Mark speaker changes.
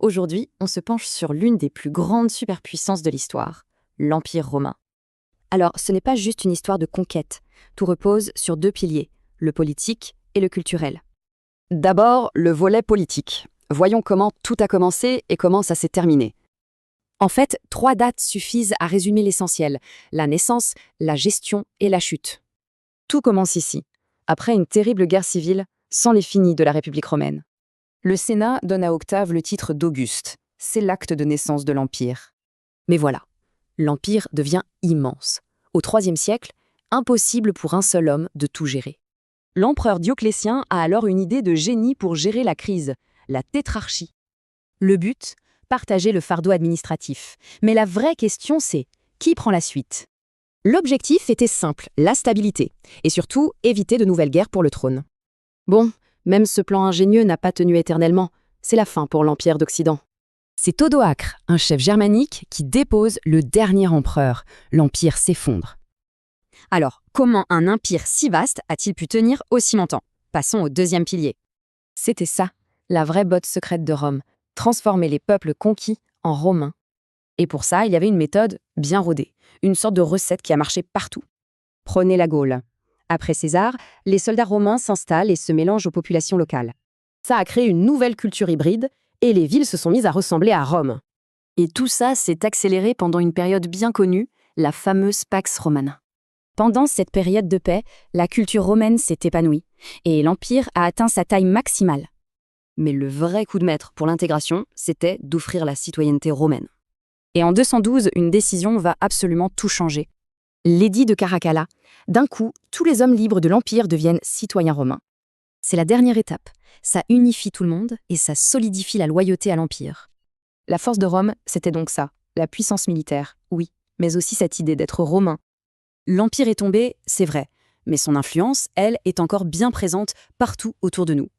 Speaker 1: Aujourd'hui, on se penche sur l'une des plus grandes superpuissances de l'histoire, l'Empire romain. Alors, ce n'est pas juste une histoire de conquête. Tout repose sur deux piliers, le politique et le culturel.
Speaker 2: D'abord, le volet politique. Voyons comment tout a commencé et comment ça s'est terminé.
Speaker 1: En fait, 3 dates suffisent à résumer l'essentiel, la naissance, la gestion et la chute. Tout commence ici, après une terrible guerre civile, sans les finis de la République romaine. Le Sénat donne à Octave le titre d'Auguste. C'est l'acte de naissance de l'Empire. Mais voilà, l'Empire devient immense. Au IIIe siècle, impossible pour un seul homme de tout gérer. L'empereur Dioclétien a alors une idée de génie pour gérer la crise, la tétrarchie. Le but, partager le fardeau administratif. Mais la vraie question, c'est qui prend la suite? L'objectif était simple, la stabilité, et surtout éviter de nouvelles guerres pour le trône. Bon, même ce plan ingénieux n'a pas tenu éternellement, c'est la fin pour l'Empire d'Occident. C'est Odoacre, un chef germanique, qui dépose le dernier empereur. L'Empire s'effondre. Alors, comment un empire si vaste a-t-il pu tenir aussi longtemps? Passons au deuxième pilier. C'était ça, la vraie botte secrète de Rome, transformer les peuples conquis en romains. Et pour ça, il y avait une méthode bien rodée, une sorte de recette qui a marché partout. Prenez la Gaule. Après César, les soldats romains s'installent et se mélangent aux populations locales. Ça a créé une nouvelle culture hybride, et les villes se sont mises à ressembler à Rome. Et tout ça s'est accéléré pendant une période bien connue, la fameuse Pax Romana. Pendant cette période de paix, la culture romaine s'est épanouie, et l'Empire a atteint sa taille maximale. Mais le vrai coup de maître pour l'intégration, c'était d'offrir la citoyenneté romaine. Et en 212, une décision va absolument tout changer. L'édit de Caracalla, d'un coup, tous les hommes libres de l'Empire deviennent citoyens romains. C'est la dernière étape. Ça unifie tout le monde et ça solidifie la loyauté à l'Empire. La force de Rome, c'était donc ça, la puissance militaire, oui, mais aussi cette idée d'être romain. L'Empire est tombé, c'est vrai, mais son influence, elle, est encore bien présente partout autour de nous.